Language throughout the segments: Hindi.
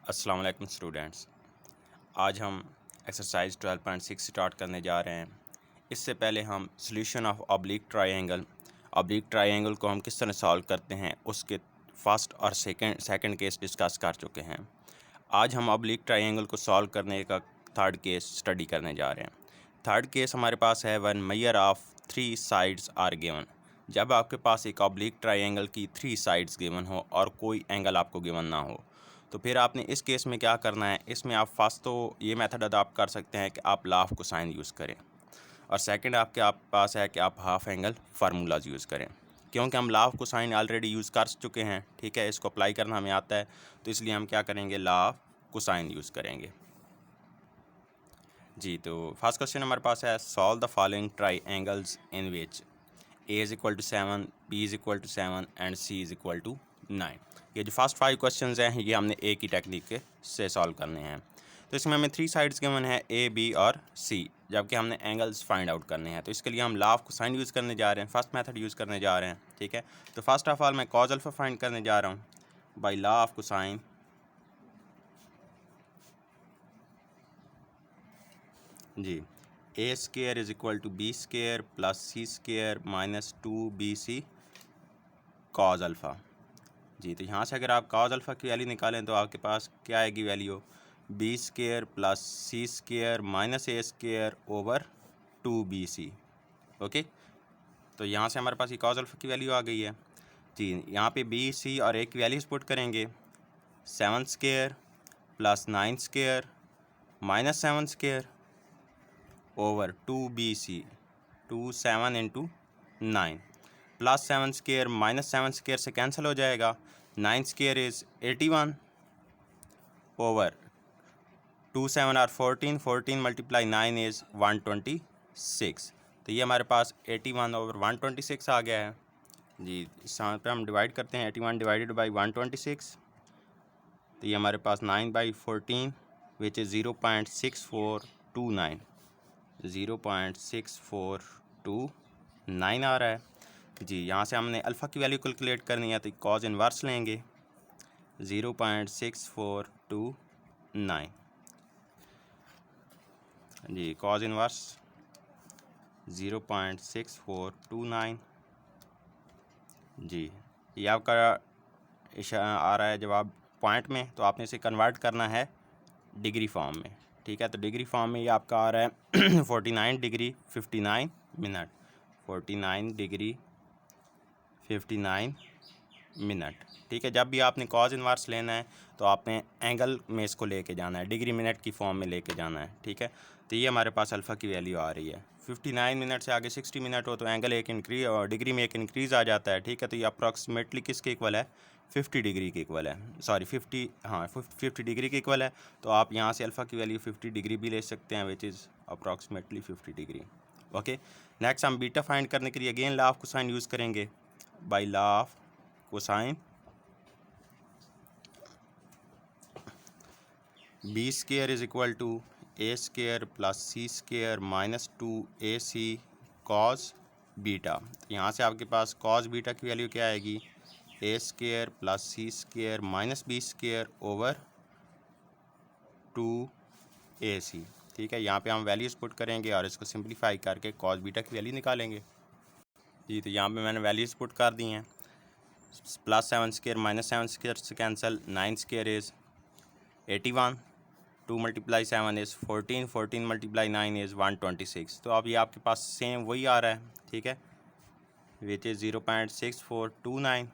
अस्सलाम वालेकुम स्टूडेंट्स। आज हम एक्सरसाइज 12.6 स्टार्ट करने जा रहे हैं। इससे पहले हम सॉल्यूशन ऑफ ऑब्लिक ट्रायंगल को हम किस तरह सॉल्व करते हैं उसके फर्स्ट और सेकंड केस डिस्कस कर चुके हैं। आज हम ऑब्लिक ट्रायंगल को सॉल्व करने का थर्ड केस स्टडी करने जा रहे हैं। थर्ड केस हमारे पास है when measure of 3 sides are given. जब आपके पास एक ऑब्लिक ट्रायंगल की 3 साइड्स गिवन हो और कोई एंगल आपको गिवन ना हो, तो फिर आपने इस केस में क्या करना है। इसमें आप फर्स्ट तो ये मेथड अडॉप्ट कर सकते हैं कि आप लाफ कोसाइन यूज़ करें, और सेकंड आप पास है कि आप हाफ एंगल फार्मूलाज यूज़ करें। क्योंकि हम लाफ कोसाइन ऑलरेडी यूज़ कर चुके हैं, ठीक है, इसको अप्लाई करना हमें आता है, तो इसलिए हम क्या करेंगे, लाफ कोसाइन यूज़ करेंगे। जी, तो फर्स्ट क्वेश्चन हमारे पास है, solve the following try angles in which A = 7, B = 7 and C = 9। ये जो फर्स्ट 5 क्वेश्चंस हैं ये हमने एक ही टेक्निक से सॉल्व करने हैं। तो इसमें हमें 3 साइड्स गिवन है A, B और C, जबकि हमने एंगल्स फाइंड आउट करने हैं। तो इसके लिए हम लाफ कोसाइन यूज़ करने जा रहे हैं, फर्स्ट मेथड यूज़ करने जा रहे हैं, ठीक है। तो फर्स्ट ऑफ ऑल मैं कॉज अल्फा फाइंड करने जा रहा हूँ बाई लॉ ऑफ कोसाइन। जी, A² = B² + C² - 2BC cos alpha. जी, तो यहाँ से अगर आप कॉज अल्फ़ा की वैल्यू निकालें तो आपके पास क्या आएगी value, B² + C² - A²/2BC। Okay, तो यहाँ से हमारे पास ये कॉज अल्फ़ा की वैल्यू आ गई है। जी, यहाँ पे B, C और A की वैल्यूज़ पुट करेंगे। 7² + 9² - 7² ओवर 2BC, 2 7 × 9 + 7² - 7² से कैंसिल हो जाएगा। 9² इज़ 81 ओवर 2 7 are 14, 14 × 9 इज़ 126। तो ये हमारे पास 81 ओवर 126 आ गया है। जी, इस यहाँ पे हम डिवाइड करते हैं, 81 डिवाइडेड बाई 126, तो ये हमारे पास 9/14 विच इज़ 0.6429, 0.6429 आ रहा है। जी, यहाँ से हमने अल्फ़ा की वैल्यू कैलकुलेट करनी है, तो कॉज इनवर्स लेंगे 0.6429। जी, कॉज इनवर्स 0.6429। जी, ये आपका आ रहा है जवाब पॉइंट में, तो आपने इसे कन्वर्ट करना है डिग्री फॉर्म में, ठीक है। तो डिग्री फॉर्म में ये आपका आ रहा है 49 डिग्री 59 मिनट, 49 डिग्री 59 मिनट, ठीक है। जब भी आपने कॉज इनवर्स लेना है तो आपने एंगल में इसको लेके जाना है, डिग्री मिनट की फॉर्म में लेके जाना है, ठीक है। तो ये हमारे पास अल्फ़ा की वैल्यू आ रही है। 59 मिनट से आगे 60 मिनट हो तो एंगल एक इंक्रीज और डिग्री में एक इंक्रीज़ आ जाता है, ठीक है। तो ये अप्रॉक्सीमेटली किसके इक्वल है, 50 डिग्री के इक्वल है, सॉरी 50 डिग्री के इक्वल है। तो आप यहाँ से अल्फ़ा की वैल्यू 50 डिग्री भी ले सकते हैं, which is approximately 50 degree. Okay, next हम बीटा फाइंड करने के लिए again law of cosine use करेंगे by law of cosine. B² = A² + C² - 2AC cos beta. यहाँ से आपके पास cos बीटा की वैल्यू क्या आएगी, A² + C² - B² over 2AC, ठीक है। यहाँ पे हम वैल्यूज़ पुट करेंगे और इसको सिंप्लीफाई करके cos बीटा की वैल्यू निकालेंगे। जी, तो यहाँ पे मैंने वैल्यूज़ पुट कर दी हैं। +7² - 7² से कैंसिल, 9² इज़ 81, 2 × 7 इज़ 14, 14 × 9 इज़ 126। तो अब ये आपके पास सेम वही आ रहा है, ठीक है, विच इज़ 0.6429।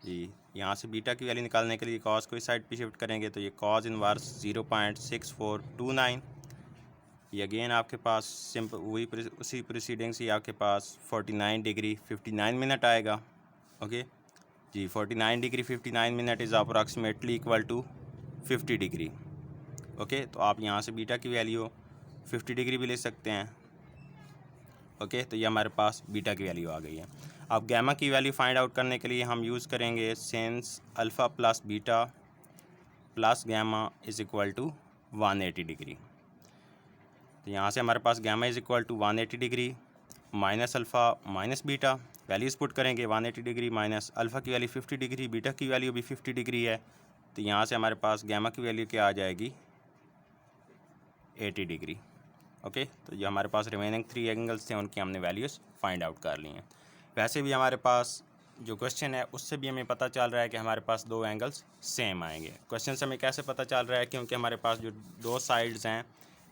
जी, यहाँ से बीटा की वैल्यू निकालने के लिए कॉस को इस साइड पे शिफ्ट करेंगे, तो ये कॉस इनवर्स 0.6429। ये अगेन आपके पास सिंपल वही उसी प्रोसीडिंग से आपके पास 49 डिग्री 59 मिनट आएगा। ओके जी, 49 degree 59 minute is approximately equal to 50 degree. Okay, तो आप यहाँ से बीटा की वैल्यू 50 डिग्री भी ले सकते हैं। ओके, तो ये हमारे पास बीटा की वैल्यू आ गई है। अब गैमा की वैल्यू फाइंड आउट करने के लिए हम यूज़ करेंगे since alpha plus beta plus gamma is equal to 180 degree. तो यहाँ से हमारे पास gamma is equal to 180 degree minus alpha minus beta, values put करेंगे 180 डिग्री माइनस अल्फ़ा की वैल्यू 50 डिग्री, बीटा की वैल्यू भी 50 डिग्री है, तो यहाँ से हमारे पास गैमा की वैल्यू क्या आ जाएगी 80 डिग्री। ओके, तो जो हमारे पास रिमेनिंग 3 एंगल्स थे उनकी हमने वैल्यूज़ फाइंड आउट कर ली हैं। वैसे भी हमारे पास जो क्वेश्चन है उससे भी हमें पता चल रहा है कि हमारे पास 2 एंगल्स सेम आएंगे। क्वेश्चन से हमें कैसे पता चल रहा है, क्योंकि हमारे पास जो 2 साइड्स हैं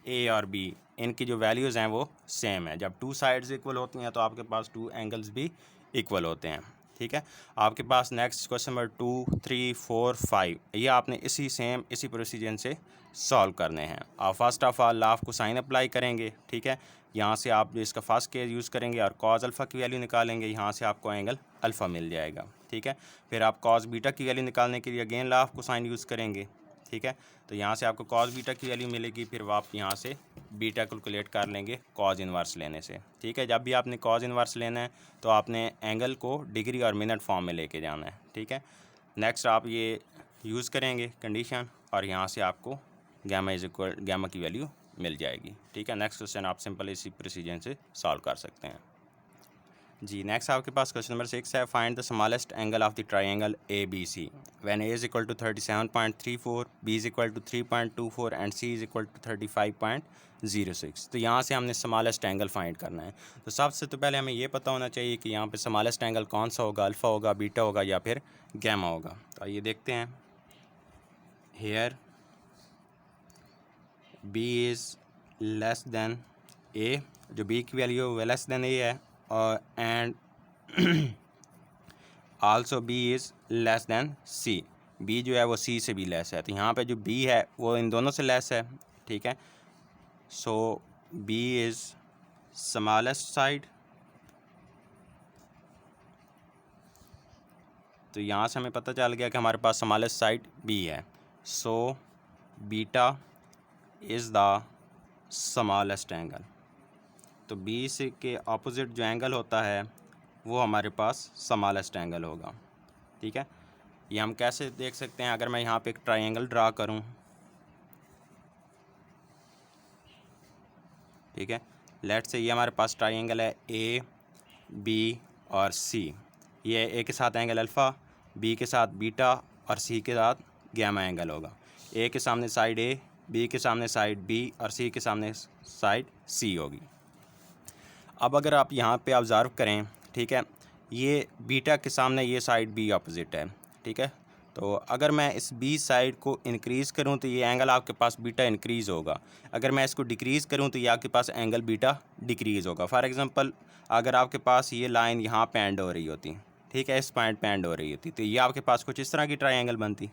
ए और बी, इनकी जो वैल्यूज़ हैं वो सेम है। जब 2 साइड्स इक्वल होती हैं तो आपके पास 2 एंगल्स भी इक्वल होते हैं। ठीक है, आपके पास नेक्स्ट क्वेश्चन नंबर 2, 3, 4, 5 ये आपने इसी प्रोसीजर से सॉल्व करने हैं। आप first of all law of cosine apply करेंगे। ठीक है, यहाँ से आप जो इसका फर्स्ट केस यूज़ करेंगे और कॉज अल्फ़ा की वैल्यू निकालेंगे, यहाँ से आपको एंगल अल्फ़ा मिल जाएगा। ठीक है, फिर आप कॉज बीटा की वैल्यू निकालने के लिए again law of cosine use करेंगे। ठीक है, तो यहाँ से आपको कॉज बीटा की वैल्यू मिलेगी, फिर आप यहाँ से बीटा कैलकुलेट कर लेंगे कॉज इन्वर्स लेने से। ठीक है, जब भी आपने कॉज इन्वर्स लेना है तो आपने एंगल को डिग्री और मिनट फॉर्म में लेके जाना है। ठीक है, नेक्स्ट आप ये यूज़ करेंगे कंडीशन और यहाँ से आपको गैमा की वैल्यू मिल जाएगी। ठीक है, नेक्स्ट क्वेश्चन आप सिंपल इसी प्रोसीजर से सॉल्व कर सकते हैं। जी, नेक्स्ट आपके पास क्वेश्चन नंबर 6 है, find the smallest angle of the triangle A B C when A is equal to 37.34, B is equal to 3.24 and C is equal to 35.06। तो यहाँ से हमने स्मॉलेस्ट एंगल फाइंड करना है। तो सबसे तो पहले हमें ये पता होना चाहिए कि यहाँ पे स्मॉलेस्ट एंगल कौन सा होगा, अल्फ़ा होगा, बीटा होगा या फिर गैमा होगा। तो आइए देखते हैं। Here B is less than A, जो बी की वैल्यू है लेस देन ए है, और and also B is less than C, B जो है वो सी से भी लेस है। तो यहाँ पे जो बी है वो इन दोनों से लेस है। ठीक है, सो बी इज़ स्मॉलेस्ट साइड। तो यहाँ से हमें पता चल गया कि हमारे पास स्मॉलेस्ट साइड बी है। So beta is the smallest angle. तो बी से के ऑपोजिट जो एंगल होता है वो हमारे पास स्मॉलेस्ट एंगल होगा। ठीक है, ये हम कैसे देख सकते हैं, अगर मैं यहाँ पे एक ट्रायंगल ड्रा करूँ। ठीक है, लेट्स से ये हमारे पास ट्रायंगल है ए बी और सी। ये ए के साथ एंगल अल्फ़ा, बी के साथ बीटा और सी के साथ गैमा एंगल होगा। ए के सामने साइड ए, बी के सामने साइड बी और सी के सामने साइड सी होगी। अब अगर आप यहाँ पे ऑब्ज़र्व करें, ठीक है, ये बीटा के सामने ये साइड बी ऑपोजिट है। ठीक है, तो अगर मैं इस बी साइड को इंक्रीज़ करूँ तो ये एंगल आपके पास बीटा इंक्रीज़ होगा। अगर मैं इसको डिक्रीज़ करूँ तो ये आपके पास एंगल बीटा डिक्रीज़ होगा। फॉर एग्ज़ाम्पल, अगर आपके पास ये लाइन यहाँ पे एंड हो रही होती, ठीक है, इस पॉइंट पे एंड हो रही होती, तो ये आपके पास कुछ इस तरह की ट्रायंगल बनती।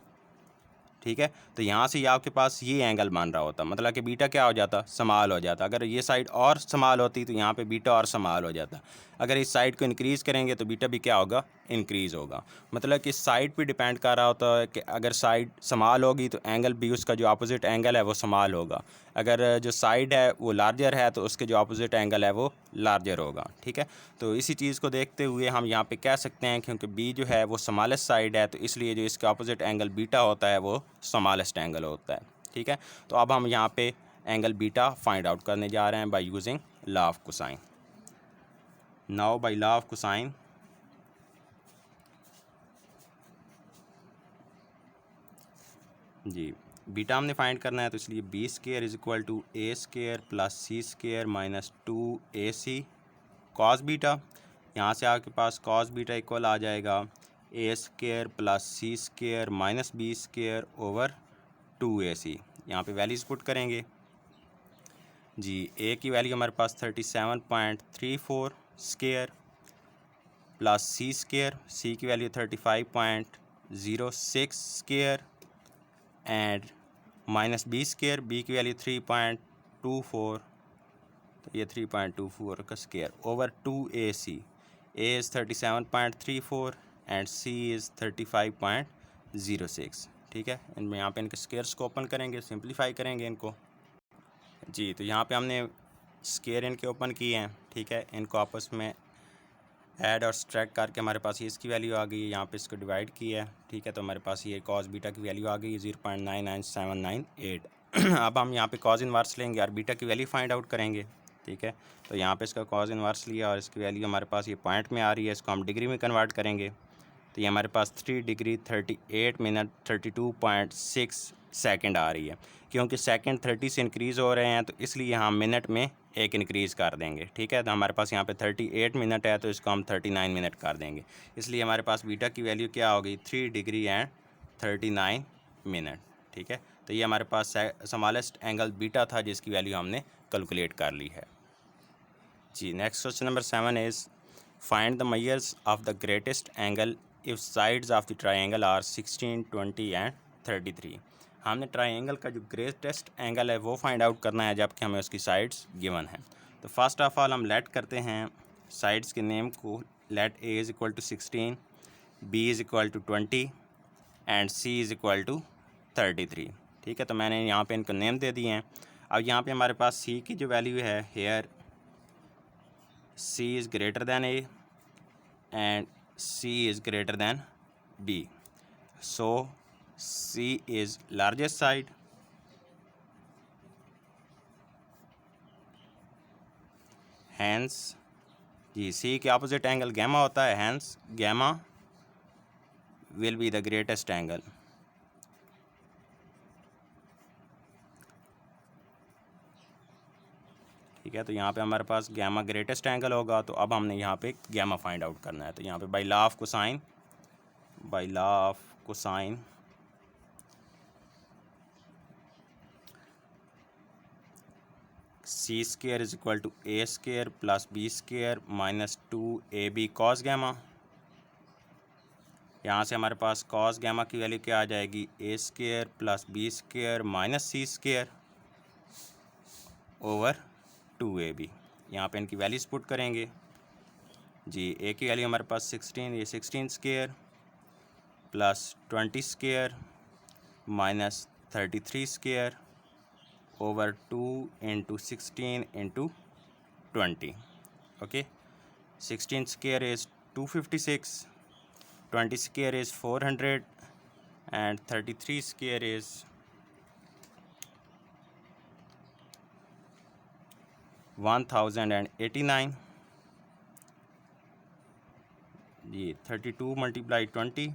ठीक है, तो यहाँ से ये आपके पास ये एंगल मान रहा होता, मतलब कि बीटा क्या हो जाता, समाल हो जाता। अगर ये साइड और समाल होती तो यहाँ पे बीटा और समाल हो जाता। अगर इस साइड को इंक्रीज़ करेंगे तो बीटा भी क्या होगा, इंक्रीज़ होगा। मतलब कि साइड पे डिपेंड कर रहा होता है कि अगर साइड समाल होगी तो एंगल भी उसका जो अपोजिट एंगल है वो समाल होगा। अगर जो साइड है वो लार्जर है तो उसके जो अपोजिट एंगल है वो लार्जर होगा। ठीक है, तो इसी चीज़ को देखते हुए हम यहाँ पे कह सकते हैं क्योंकि बी जो है वो स्मॉलेस्ट साइड है तो इसलिए जो इसका अपोजिट एंगल बीटा होता है वो स्मॉलेस्ट एंगल होता है। ठीक है, तो अब हम यहाँ पे एंगल बीटा फाइंड आउट करने जा रहे हैं by using law of cosine. Now by law of cosine जी, बीटा हमने फाइंड करना है तो इसलिए B square is equal to A square plus C square minus 2ac cos beta. यहाँ से आपके पास कॉस बीटा इक्वल आ जाएगा A square plus C square minus B square over 2ac। यहाँ पे वैल्यूज़ पुट करेंगे जी। ए की वैल्यू हमारे पास 37.34 square plus C square, C की value 35.06 square and minus B square, B की वैल्यू 3.24, तो ये 3.24 का square over 2ac। A is 37.34 and C is 35.06। ठीक है, इनमें यहाँ पे इनके स्क्वायर्स को ओपन करेंगे, सिंप्लीफाई करेंगे इनको जी। तो यहाँ पे हमने स्क्वायर इनके ओपन किए हैं। ठीक है, इनको आपस में ऐड और सब्ट्रैक्ट करके हमारे पास ये इसकी वैल्यू आ गई है। यहाँ पे इसको डिवाइड किया है। ठीक है, तो हमारे पास ये कॉस बीटा की वैल्यू आ गई 0.99798। अब हम यहाँ पे कॉस इनवर्स लेंगे और बीटा की वैल्यू फाइंड आउट करेंगे। ठीक है, तो यहाँ पे इसका कॉस इनवर्स लिया और इसकी वैल्यू हमारे पास ये पॉइंट में आ रही है, इसको हम डिग्री में कन्वर्ट करेंगे। तो ये हमारे पास 3 डिग्री 38 मिनट 32.6 सेकंड आ रही है। क्योंकि सेकंड 30 से इंक्रीज़ हो रहे हैं तो इसलिए हम मिनट में एक इंक्रीज़ कर देंगे, ठीक है। तो हमारे पास यहाँ पे 38 मिनट है तो इसको हम 39 मिनट कर देंगे। इसलिए हमारे पास बीटा की वैल्यू क्या होगी, 3 डिग्री एंड 39 मिनट, ठीक है। तो ये हमारे पास स्मॉलेस्ट एंगल बीटा था जिसकी वैल्यू हमने कैलकुलेट कर ली है जी। Next question number 7 is find the measures of the greatest angle if sides of the triangle are 16, 20 and 33। हमने ट्राइंगल का जो ग्रेटेस्ट एंगल है वो फाइंड आउट करना है जबकि हमें उसकी साइड्स गिवन है। तो फर्स्ट ऑफ ऑल हम लेट करते हैं साइड्स के नेम को। Let A is equal to 16, B is equal to 20 and C is equal to 33, ठीक है। तो मैंने यहाँ पे इनको नेम दे दिए हैं। अब यहाँ पे हमारे पास सी की जो वैल्यू है, here C is greater than A and C is greater than B. So C is largest side, hence जी C के opposite angle gamma होता है, hence gamma will be the greatest angle. ठीक है। तो यहाँ पे हमारे पास गैमा ग्रेटेस्ट एंगल होगा। तो अब हमने यहाँ पे गैमा फाइंड आउट करना है। तो यहाँ पे by law of cosine, C square is equal to A square plus B square minus 2ab cos gamma. यहाँ से हमारे पास कॉस गैमा की वैल्यू क्या आ जाएगी, A square plus B square minus C square over 2ab। यहाँ पे इनकी वैल्यूज पुट करेंगे जी। ए की वैल्यू हमारे पास 16, ये 16 square plus 20 square minus 33 square over 2 into 16 into 20, okay. 16 square is 256, 20 square is 400 and 33 square is 1089 जी। 32 मल्टीप्लाई 20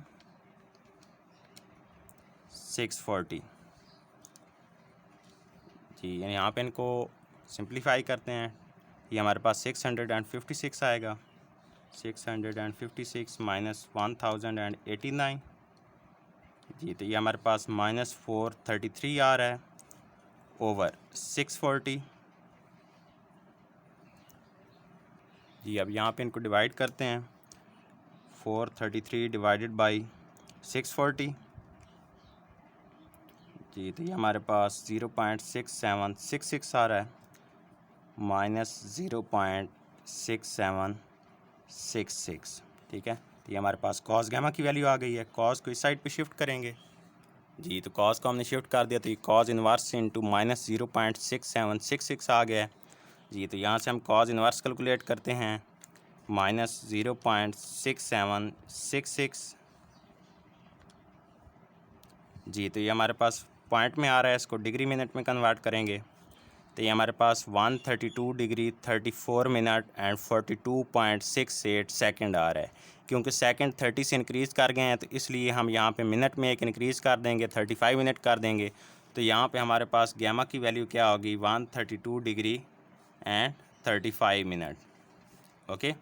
640 जी। यहाँ पे इनको सिंप्लीफाई करते हैं। ये हमारे पास 656 आएगा, 656 माइनस 1089 जी। तो ये हमारे पास -433 आ रहा है ओवर 640 जी। अब यहाँ पे इनको डिवाइड करते हैं, 433 डिवाइडेड बाई 640 जी। तो ये हमारे पास 0.6766 आ रहा है माइनस 0.6766, ठीक है। तो ये हमारे पास कॉस गैमा की वैल्यू आ गई है। कॉस को इस साइड पे शिफ्ट करेंगे जी। तो कॉस को हमने शिफ्ट कर दिया तो ये कॉस इन्वर्स इंटू माइनस 0.6766 आ गया है जी। तो यहाँ से हम कॉस इन्वर्स कैलकुलेट करते हैं, माइनस 0.6766 जी। तो ये हमारे पास पॉइंट में आ रहा है, इसको डिग्री मिनट में कन्वर्ट करेंगे तो ये हमारे पास 132 डिग्री 34 मिनट एंड 42.68 सेकंड आ रहा है। क्योंकि सेकंड 30 से इंक्रीज़ कर गए हैं तो इसलिए हम यहाँ पे मिनट में एक इंक्रीज़ कर देंगे, 35 मिनट कर देंगे। तो यहाँ पे हमारे पास गैमा की वैल्यू क्या होगी, 132 डिग्री एंड 35 मिनट, ओके।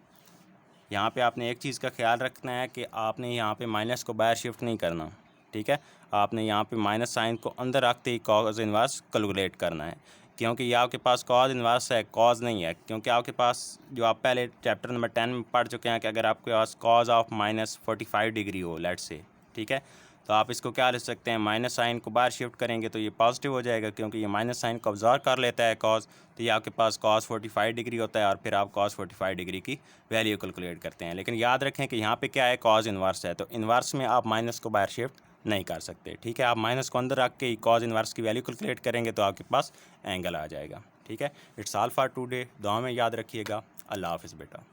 यहाँ पे आपने एक चीज़ का ख्याल रखना है कि आपने यहाँ पे माइनस को बाहर शिफ्ट नहीं करना, ठीक है। आपने यहाँ पे माइनस साइन को अंदर रखते ही कॉज इन्वर्स कैलकुलेट करना है। क्योंकि ये आपके पास कॉज इन्वर्स है, कॉज नहीं है। क्योंकि आपके पास जो आप पहले चैप्टर नंबर 10 में पढ़ चुके हैं कि अगर आपके पास कॉज ऑफ -45 डिग्री हो लेट से, ठीक है, तो आप इसको क्या लिख सकते हैं, माइनस साइन को बाहर शिफ्ट करेंगे तो ये पॉजिटिव हो जाएगा। क्योंकि ये माइनस साइन को ऑब्जर्व कर लेता है कॉज, तो ये आपके पास कॉस 45 डिग्री होता है और फिर आप कॉस 45 डिग्री की वैल्यू कैलकुलेट करते हैं। लेकिन याद रखें कि यहाँ पे क्या है, कॉज इन्वर्स है, तो इन्वर्स में आप माइनस को बाहर शिफ्ट नहीं कर सकते, ठीक है। आप माइनस को अंदर रख के कॉज इन्वर्स की वैल्यू कैलकुलेट करेंगे तो आपके पास एंगल आ जाएगा, ठीक है। It's all for today. दुआ में याद रखिएगा। अल्लाह हाफ़िज़ बेटा।